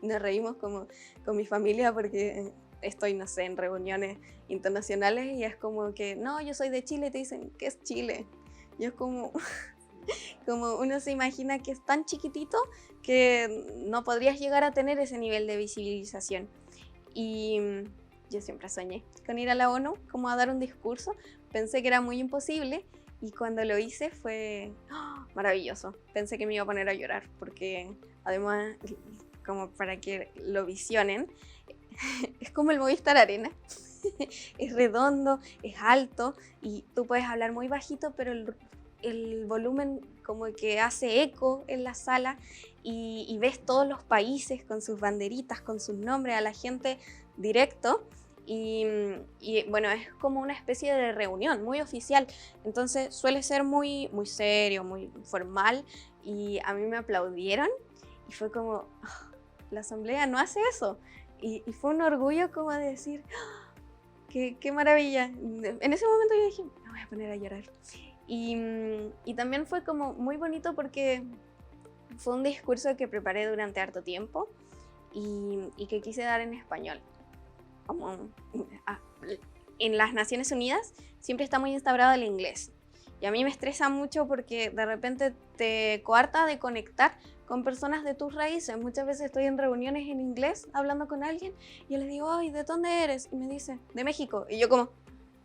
nos reímos como con mi familia porque estoy, no sé, en reuniones internacionales y es como que, no, yo soy de Chile, y te dicen, ¿qué es Chile? Y es como, como uno se imagina que es tan chiquitito que no podrías llegar a tener ese nivel de visibilización. Y yo siempre soñé con ir a la ONU, como a dar un discurso. Pensé que era muy imposible y cuando lo hice fue maravilloso. Pensé que me iba a poner a llorar porque además, como para que lo visionen, es como el Movistar Arena. Es redondo, es alto y tú puedes hablar muy bajito, pero el volumen como que hace eco en la sala y ves todos los países con sus banderitas, con sus nombres, a la gente directo. Y bueno, es como una especie de reunión muy oficial, entonces suele ser muy, muy serio, muy formal y a mí me aplaudieron y fue como, "Oh, la asamblea no hace eso", y fue un orgullo como de decir, "Oh, qué maravilla". En ese momento yo dije, me voy a poner a llorar. Y también fue como muy bonito porque fue un discurso que preparé durante harto tiempo y que quise dar en español. Como, en las Naciones Unidas siempre está muy instaurado el inglés. Y a mí me estresa mucho porque de repente te coarta de conectar con personas de tus raíces. Muchas veces estoy en reuniones en inglés hablando con alguien y yo les digo, ay, ¿de dónde eres? Y me dicen, de México. Y yo como,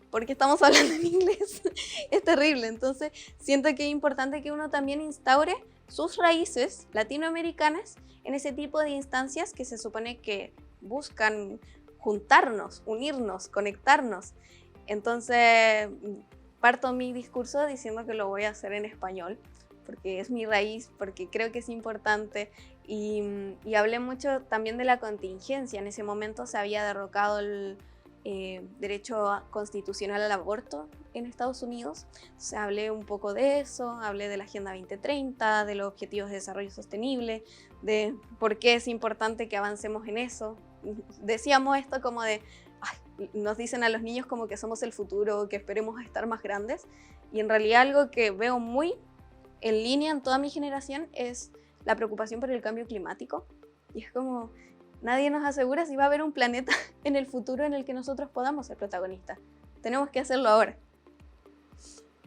¿por qué estamos hablando en inglés? Es terrible. Entonces siento que es importante que uno también instaure sus raíces latinoamericanas en ese tipo de instancias que se supone que buscan juntarnos, unirnos, conectarnos. Entonces parto mi discurso diciendo que lo voy a hacer en español porque es mi raíz, porque creo que es importante y hablé mucho también de la contingencia. En ese momento se había derrocado el derecho constitucional al aborto en Estados Unidos. Entonces, hablé un poco de eso, hablé de la Agenda 2030, de los Objetivos de Desarrollo Sostenible, de por qué es importante que avancemos en eso. Decíamos esto como de, ay, nos dicen a los niños como que somos el futuro, que esperemos a estar más grandes, y en realidad algo que veo muy en línea en toda mi generación es la preocupación por el cambio climático, y es como, nadie nos asegura si va a haber un planeta en el futuro en el que nosotros podamos ser protagonistas. Tenemos que hacerlo ahora.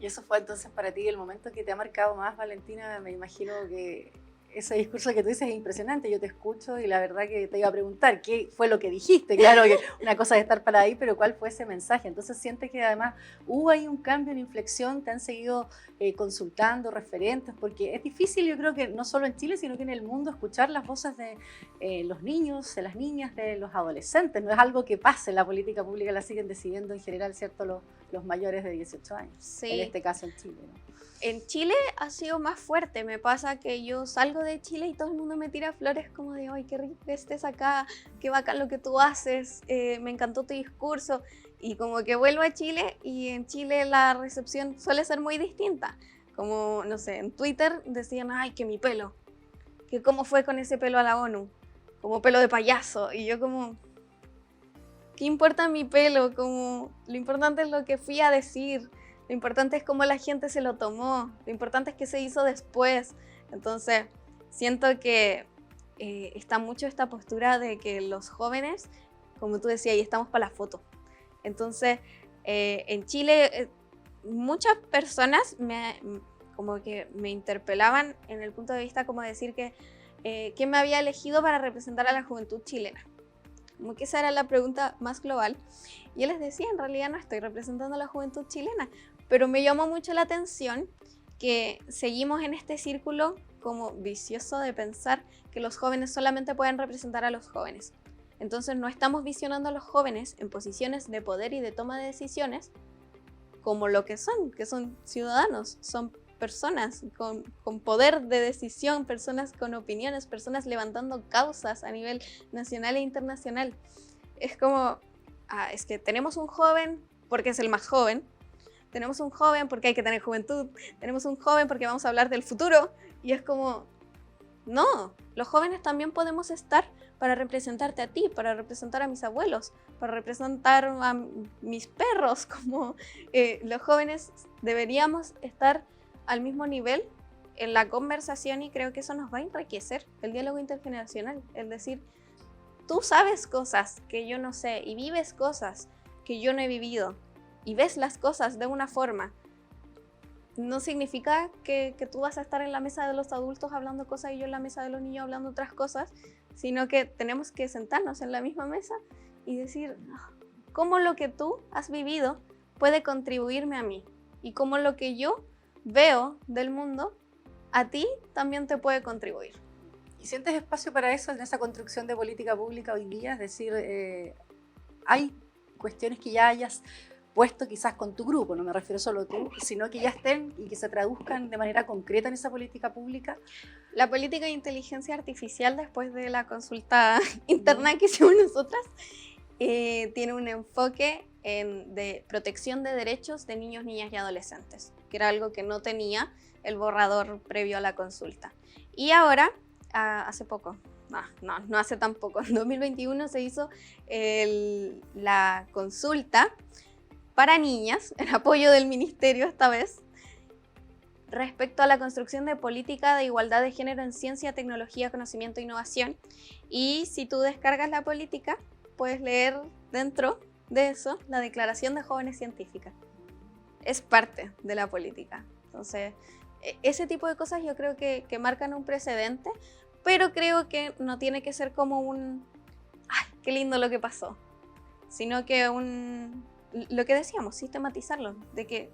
Y eso fue entonces para ti el momento que te ha marcado más, Valentina. Me imagino que ese discurso que tú dices es impresionante. Yo te escucho y la verdad que te iba a preguntar qué fue lo que dijiste. Claro que una cosa es estar para ahí, pero ¿cuál fue ese mensaje? Entonces sientes que además hubo ahí un cambio, una inflexión, te han seguido consultando referentes, porque es difícil, yo creo que no solo en Chile, sino que en el mundo, escuchar las voces de los niños, de las niñas, de los adolescentes. No es algo que pase, la política pública la siguen decidiendo en general, ¿cierto? Los mayores de 18 años, sí. En este caso en Chile, ¿no? En Chile ha sido más fuerte. Me pasa que yo salgo de Chile y todo el mundo me tira flores como de, ay, qué rico que estés acá, qué bacán lo que tú haces, me encantó tu discurso. Y como que vuelvo a Chile y en Chile la recepción suele ser muy distinta. Como, no sé, en Twitter decían, ay, que mi pelo, que cómo fue con ese pelo a la ONU, como pelo de payaso. Y yo como, ¿qué importa mi pelo? Como, lo importante es lo que fui a decir. Lo importante es cómo la gente se lo tomó, lo importante es qué se hizo después. Entonces, siento que está mucho esta postura de que los jóvenes, como tú decías, y estamos para la foto. Entonces, en Chile, muchas personas como que me interpelaban en el punto de vista como decir que ¿quién me había elegido para representar a la juventud chilena? Como que esa era la pregunta más global. Y yo les decía, en realidad no estoy representando a la juventud chilena, pero me llamó mucho la atención que seguimos en este círculo como vicioso de pensar que los jóvenes solamente pueden representar a los jóvenes. Entonces no estamos visionando a los jóvenes en posiciones de poder y de toma de decisiones como lo que son ciudadanos, son personas con poder de decisión, personas con opiniones, personas levantando causas a nivel nacional e internacional. Es como, es que tenemos un joven porque es el más joven, tenemos un joven porque hay que tener juventud, tenemos un joven porque vamos a hablar del futuro, y es como, no, los jóvenes también podemos estar para representarte a ti, para representar a mis abuelos, para representar a mis perros, como los jóvenes deberíamos estar al mismo nivel en la conversación, y creo que eso nos va a enriquecer el diálogo intergeneracional, es decir, tú sabes cosas que yo no sé y vives cosas que yo no he vivido y ves las cosas de una forma, no significa que tú vas a estar en la mesa de los adultos hablando cosas y yo en la mesa de los niños hablando otras cosas, sino que tenemos que sentarnos en la misma mesa y decir cómo lo que tú has vivido puede contribuirme a mí y cómo lo que yo veo del mundo a ti también te puede contribuir. ¿Y sientes espacio para eso en esa construcción de política pública hoy día? Es decir, hay cuestiones que ya hayas puesto quizás con tu grupo, no me refiero solo tú, sino que ya estén y que se traduzcan de manera concreta en esa política pública. La política de inteligencia artificial, después de la consulta interna que hicimos nosotras, tiene un enfoque de protección de derechos de niños, niñas y adolescentes, que era algo que no tenía el borrador previo a la consulta. Y ahora, hace poco, no hace tan poco, en 2021 se hizo la consulta para niñas, en apoyo del ministerio esta vez, respecto a la construcción de política de igualdad de género en ciencia, tecnología, conocimiento e innovación. Y si tú descargas la política, puedes leer dentro de eso la Declaración de Jóvenes Científicas. Es parte de la política. Entonces, ese tipo de cosas yo creo que marcan un precedente, pero creo que no tiene que ser como un ¡ay, qué lindo lo que pasó! Sino que lo que decíamos, sistematizarlo, de que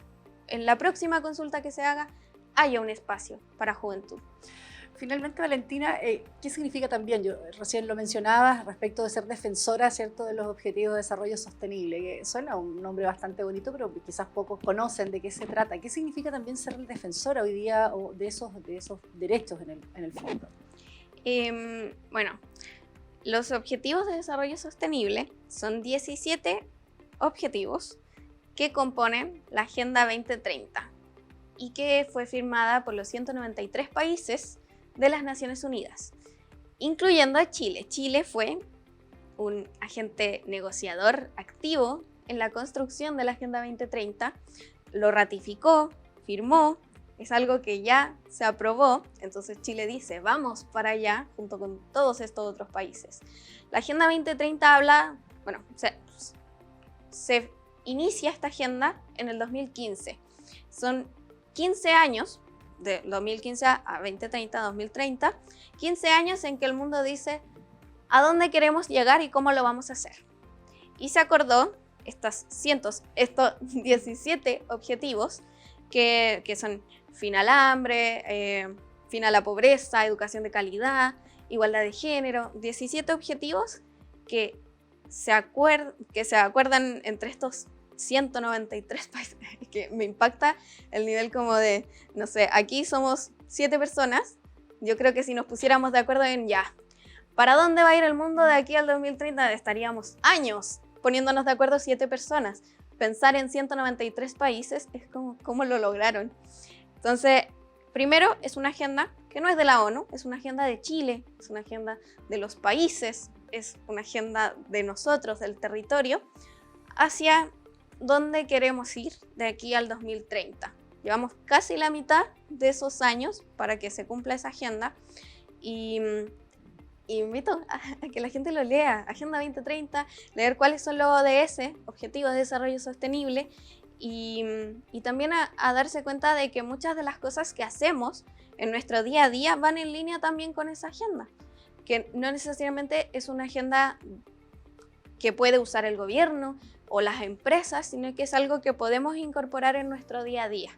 en la próxima consulta que se haga haya un espacio para juventud. Finalmente, Valentina, ¿qué significa también? Yo recién lo mencionabas respecto de ser defensora, ¿cierto?, de los Objetivos de Desarrollo Sostenible, que suena un nombre bastante bonito, pero quizás pocos conocen de qué se trata. ¿Qué significa también ser defensora hoy día de esos derechos en el fondo? Bueno, los Objetivos de Desarrollo Sostenible son 17 objetivos que componen la Agenda 2030 y que fue firmada por los 193 países de las Naciones Unidas, incluyendo a Chile. Chile fue un agente negociador activo en la construcción de la Agenda 2030, lo ratificó, firmó, es algo que ya se aprobó, entonces Chile dice, vamos para allá junto con todos estos otros países. La Agenda 2030 habla, bueno, se inicia esta agenda en el 2015. Son 15 años, de 2015 a 2030, 2030, 15 años en que el mundo dice a dónde queremos llegar y cómo lo vamos a hacer. Y se acordó estos 17 objetivos que son fin al hambre, fin a la pobreza, educación de calidad, igualdad de género, 17 objetivos que se acuerdan entre estos 193 países, que me impacta el nivel como de, no sé, aquí somos 7 personas, yo creo que si nos pusiéramos de acuerdo en ya, ¿para dónde va a ir el mundo de aquí al 2030? Estaríamos años poniéndonos de acuerdo 7 personas. Pensar en 193 países es como cómo lo lograron. Entonces, primero es una agenda que no es de la ONU, es una agenda de Chile, es una agenda de los países, es una agenda de nosotros, del territorio, hacia dónde queremos ir de aquí al 2030. Llevamos casi la mitad de esos años para que se cumpla esa agenda y invito a que la gente lo lea, Agenda 2030, leer cuáles son los ODS, Objetivos de Desarrollo Sostenible, y también a darse cuenta de que muchas de las cosas que hacemos en nuestro día a día van en línea también con esa agenda, que no necesariamente es una agenda que puede usar el gobierno o las empresas, sino que es algo que podemos incorporar en nuestro día a día.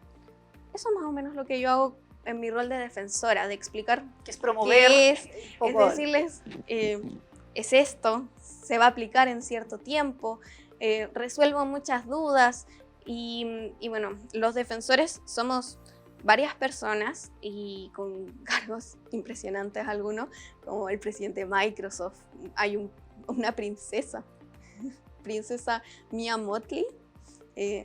Eso es más o menos lo que yo hago en mi rol de defensora, de explicar que es promover, qué es decirles, es esto, se va a aplicar en cierto tiempo, resuelvo muchas dudas y bueno, los defensores somos varias personas y con cargos impresionantes algunos, como el presidente de Microsoft, hay una princesa Mia Mottley,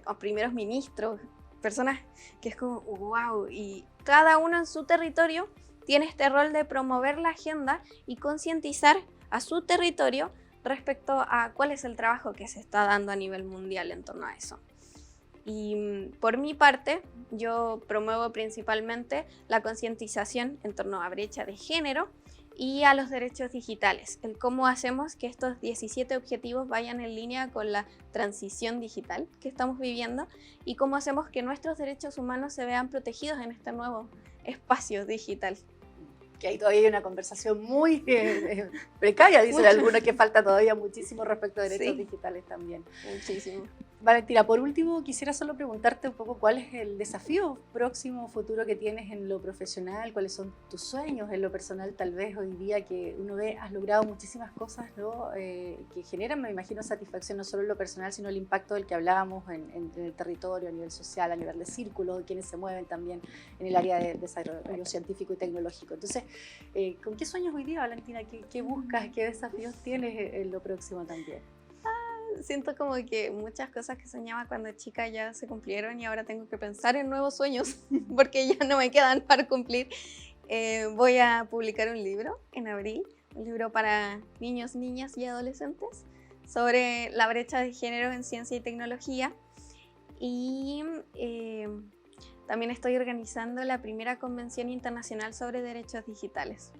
o primeros ministros, personas que es como wow, y cada uno en su territorio tiene este rol de promover la agenda y concientizar a su territorio respecto a cuál es el trabajo que se está dando a nivel mundial en torno a eso. Y por mi parte, yo promuevo principalmente la concientización en torno a brecha de género y a los derechos digitales, el cómo hacemos que estos 17 objetivos vayan en línea con la transición digital que estamos viviendo y cómo hacemos que nuestros derechos humanos se vean protegidos en este nuevo espacio digital. Que ahí todavía hay una conversación muy precaria, dicen algunos, que falta todavía muchísimo respecto a derechos digitales también. Muchísimo. Valentina, por último, quisiera solo preguntarte un poco cuál es el desafío próximo, futuro que tienes en lo profesional, cuáles son tus sueños en lo personal, tal vez hoy día que uno ve, has logrado muchísimas cosas, ¿no? Que generan, me imagino, satisfacción no solo en lo personal, sino el impacto del que hablábamos en el territorio, a nivel social, a nivel de círculos, de quienes se mueven también en el área de desarrollo científico y tecnológico. Entonces, ¿con qué sueños hoy día, Valentina? ¿Qué buscas? ¿Qué desafíos tienes en lo próximo también? Siento como que muchas cosas que soñaba cuando chica ya se cumplieron y ahora tengo que pensar en nuevos sueños porque ya no me quedan para cumplir. Voy a publicar un libro en abril, un libro para niños, niñas y adolescentes sobre la brecha de género en ciencia y tecnología. Y también estoy organizando la primera convención internacional sobre derechos digitales.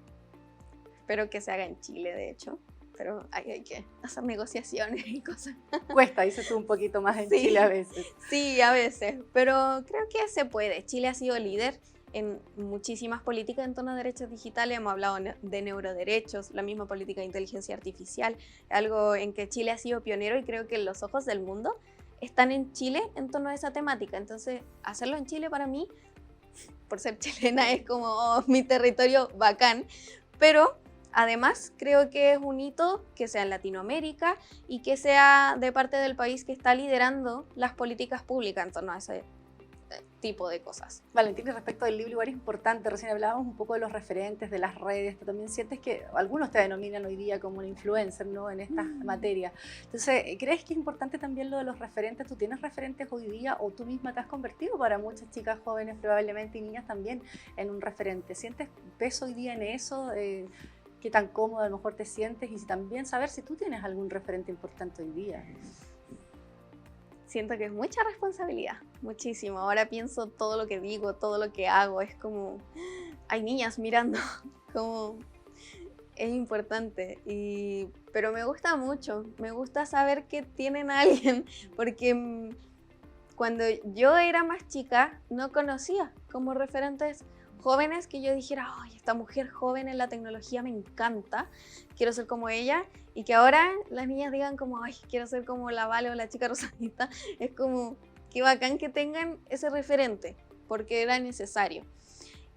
Espero que se haga en Chile, de hecho. Pero hay que hacer negociaciones y cosas. Cuesta, dices tú, un poquito más en Chile a veces. Sí, a veces, pero creo que se puede. Chile ha sido líder en muchísimas políticas en torno a derechos digitales. Hemos hablado de neuroderechos, la misma política de inteligencia artificial, algo en que Chile ha sido pionero y creo que los ojos del mundo están en Chile en torno a esa temática. Entonces, hacerlo en Chile para mí, por ser chilena, es como mi territorio bacán, pero además, creo que es un hito que sea en Latinoamérica y que sea de parte del país que está liderando las políticas públicas en torno a ese tipo de cosas. Valentina, respecto del libro, igual es importante, recién hablábamos un poco de los referentes, de las redes, tú también sientes que algunos te denominan hoy día como un influencer, ¿no? En esta materia. Entonces, ¿crees que es importante también lo de los referentes? ¿Tú tienes referentes hoy día o tú misma te has convertido para muchas chicas jóvenes probablemente y niñas también en un referente? ¿Sientes peso hoy día en eso? ¿Qué tan cómodo a lo mejor te sientes? Y también saber si tú tienes algún referente importante hoy día. Siento que es mucha responsabilidad, muchísimo. Ahora pienso todo lo que digo, todo lo que hago, es como, hay niñas mirando, como es importante. Pero me gusta mucho, me gusta saber que tienen a alguien, porque cuando yo era más chica no conocía como referentes jóvenes que yo dijera, ay, esta mujer joven en la tecnología me encanta, quiero ser como ella, y que ahora las niñas digan como, ay, quiero ser como la Vale o la chica rosadita, es como, qué bacán que tengan ese referente, porque era necesario.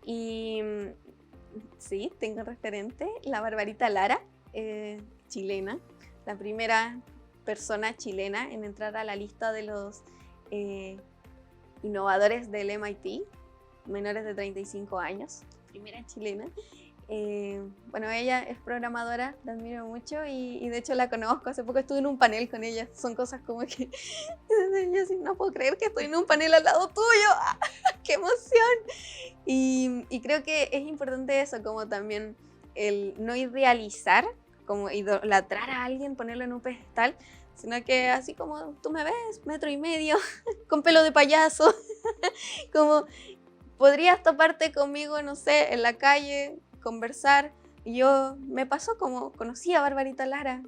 Y sí, tengo referente, la Barbarita Lara, chilena, la primera persona chilena en entrar a la lista de los innovadores del MIT, menores de 35 años, primera chilena. Bueno, ella es programadora, la admiro mucho y de hecho la conozco, hace poco estuve en un panel con ella, son cosas como que yo sí, no puedo creer que estoy en un panel al lado tuyo, ¡qué emoción! Y creo que es importante eso, como también el no idealizar, como idolatrar a alguien, ponerlo en un pedestal, sino que así como tú me ves, 1,5 metros, con pelo de payaso, como podrías toparte conmigo, no sé, en la calle, conversar. Y yo me pasó como conocí a Barbarita Lara,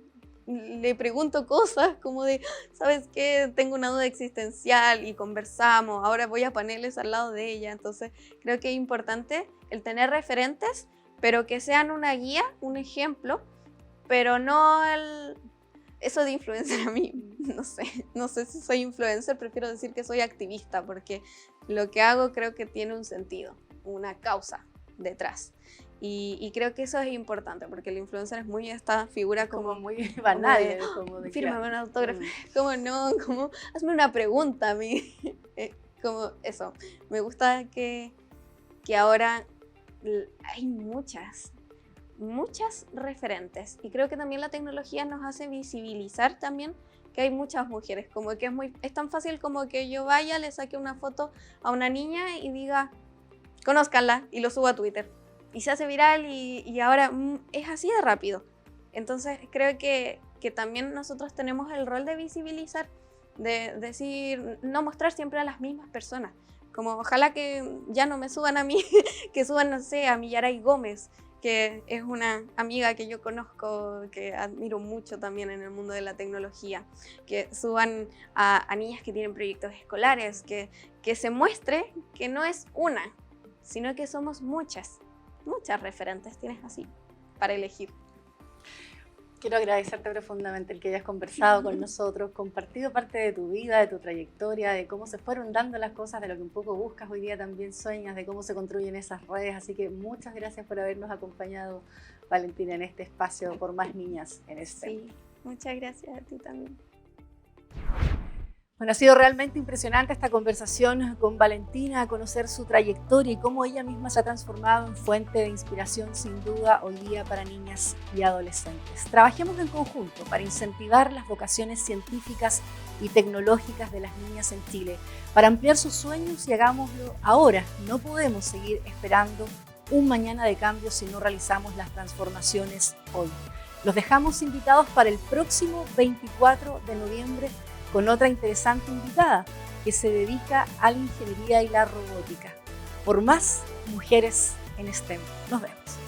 le pregunto cosas como de, ¿sabes qué? Tengo una duda existencial y conversamos, ahora voy a paneles al lado de ella. Entonces creo que es importante el tener referentes, pero que sean una guía, un ejemplo, pero no eso de influencer a mí, no sé si soy influencer, prefiero decir que soy activista, porque lo que hago creo que tiene un sentido, una causa detrás. Y creo que eso es importante, porque el influencer es muy esta figura como muy banal. Fírmame un autógrafo, como no, como hazme una pregunta a mí. Como eso, me gusta que ahora hay muchas referentes. Y creo que también la tecnología nos hace visibilizar también que hay muchas mujeres, como que es tan fácil como que yo vaya, le saque una foto a una niña y diga, conózcanla, y lo subo a Twitter. Y se hace viral y ahora es así de rápido. Entonces creo que también nosotros tenemos el rol de visibilizar, de decir, no mostrar siempre a las mismas personas. Como ojalá que ya no me suban a mí, que suban, no sé, a Millaray Gómez, que es una amiga que yo conozco, que admiro mucho también en el mundo de la tecnología, que suban a niñas que tienen proyectos escolares, que se muestre que no es una, sino que somos muchas referentes tienes así para elegir. Quiero agradecerte profundamente el que hayas conversado con nosotros, compartido parte de tu vida, de tu trayectoria, de cómo se fueron dando las cosas, de lo que un poco buscas hoy día también sueñas, de cómo se construyen esas redes. Así que muchas gracias por habernos acompañado, Valentina, en este espacio por más niñas en STEM. Sí, muchas gracias a ti también. Bueno, ha sido realmente impresionante esta conversación con Valentina, conocer su trayectoria y cómo ella misma se ha transformado en fuente de inspiración sin duda hoy día para niñas y adolescentes. Trabajemos en conjunto para incentivar las vocaciones científicas y tecnológicas de las niñas en Chile, para ampliar sus sueños y hagámoslo ahora. No podemos seguir esperando un mañana de cambio si no realizamos las transformaciones hoy. Los dejamos invitados para el próximo 24 de noviembre con otra interesante invitada que se dedica a la ingeniería y la robótica. Por más mujeres en STEM. Nos vemos.